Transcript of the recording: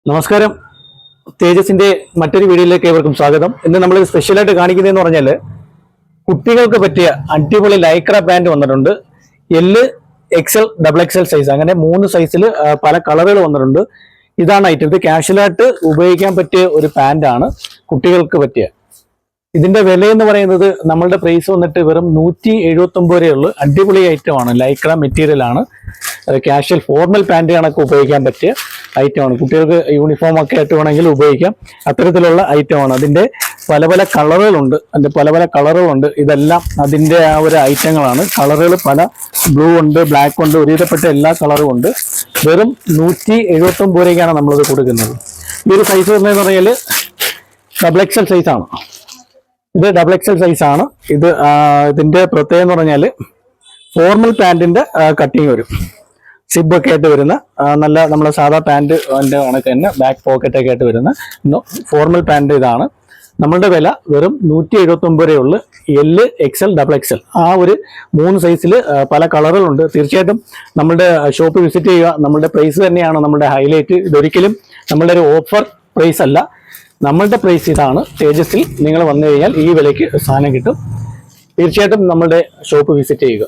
നമസ്കാരം. തേജസിന്റെ മറ്റൊരു വീഡിയോയിലേക്ക് ഏവർക്കും സ്വാഗതം. ഇന്ന് നമ്മൾ സ്പെഷ്യലായിട്ട് കാണിക്കുന്നതെന്ന് പറഞ്ഞാൽ കുട്ടികൾക്ക് പറ്റിയ അടിപൊളി ലൈക്ര പാന്റ് വന്നിട്ടുണ്ട്. L, XL, double XL size, അങ്ങനെ 3 സൈസിൽ പല കളറുകൾ വന്നിട്ടുണ്ട്. ഇതാണ് ഐറ്റം. ഇത് കാഷ്വലായിട്ട് ഉപയോഗിക്കാൻ പറ്റിയ ഒരു പാന്റ് ആണ്, കുട്ടികൾക്ക് പറ്റിയ. ഇതിന്റെ വില എന്ന് പറയുന്നത് നമ്മളുടെ പ്രൈസ് വന്നിട്ട് വെറും 179 രൂപയേ ഉള്ളൂ. അടിപൊളി ഐറ്റമാണ്, ലൈക്ര മെറ്റീരിയൽ ആണ്. കാഷ്വൽ ഫോർമൽ പാന്റ് കണക്ക് ഉപയോഗിക്കാൻ പറ്റിയ ഐറ്റമാണ്. കുട്ടികൾക്ക് യൂണിഫോം ഒക്കെ ആയിട്ട് വേണമെങ്കിൽ ഉപയോഗിക്കാം. അത്തരത്തിലുള്ള ഐറ്റമാണ്. അതിന്റെ പല പല കളറുകളുണ്ട്. ഇതെല്ലാം അതിന്റെ ആ ഒരു ഐറ്റങ്ങളാണ്. കളറുകൾ പല ബ്ലൂ ഉണ്ട്, ബ്ലാക്ക് ഉണ്ട്, ഒരുവിധപ്പെട്ട എല്ലാ കളറും ഉണ്ട്. വെറും 179 രൂപയ്ക്കാണ് നമ്മളിത് കൊടുക്കുന്നത്. ഈ ഒരു സൈസ് എന്ന് പറഞ്ഞാൽ ഡബിൾ എക്സൽ സൈസ് ആണ്. ഇത് ഡബിൾ എക്സൽ സൈസ് ആണ്. ഇതിന്റെ പ്രത്യേകത എന്ന് പറഞ്ഞാൽ ഫോർമൽ പാന്റിന്റെ കട്ടിങ് വരും. സിബൊക്കെ ആയിട്ട് വരുന്ന നല്ല നമ്മളെ സാധാ പാന്റ് കണക്ക് തന്നെ ബാക്ക് പോക്കറ്റ് ഒക്കെ ആയിട്ട് വരുന്ന ഫോർമൽ പാന്റ് ഇതാണ്. നമ്മളുടെ വില വെറും 179 രൂപയുള്ളൂ. എല്, എക്സൽ, ഡബിൾ എക്സൽ, ആ ഒരു 3 സൈസിൽ പല കളറുകളുണ്ട്. തീർച്ചയായിട്ടും നമ്മളുടെ ഷോപ്പ് വിസിറ്റ് ചെയ്യുക. നമ്മളുടെ പ്രൈസ് തന്നെയാണ് നമ്മളുടെ ഹൈലൈറ്റ്. ഇതൊരിക്കലും നമ്മളുടെ ഒരു ഓഫർ പ്രൈസ് അല്ല. നമ്മളുടെ പ്രൈസ് ഇതാണ്. തേജസിൽ നിങ്ങൾ വന്നു കഴിഞ്ഞാൽ ഈ വിലയ്ക്ക് സാധനം കിട്ടും. തീർച്ചയായിട്ടും നമ്മളുടെ ഷോപ്പ് വിസിറ്റ് ചെയ്യുക.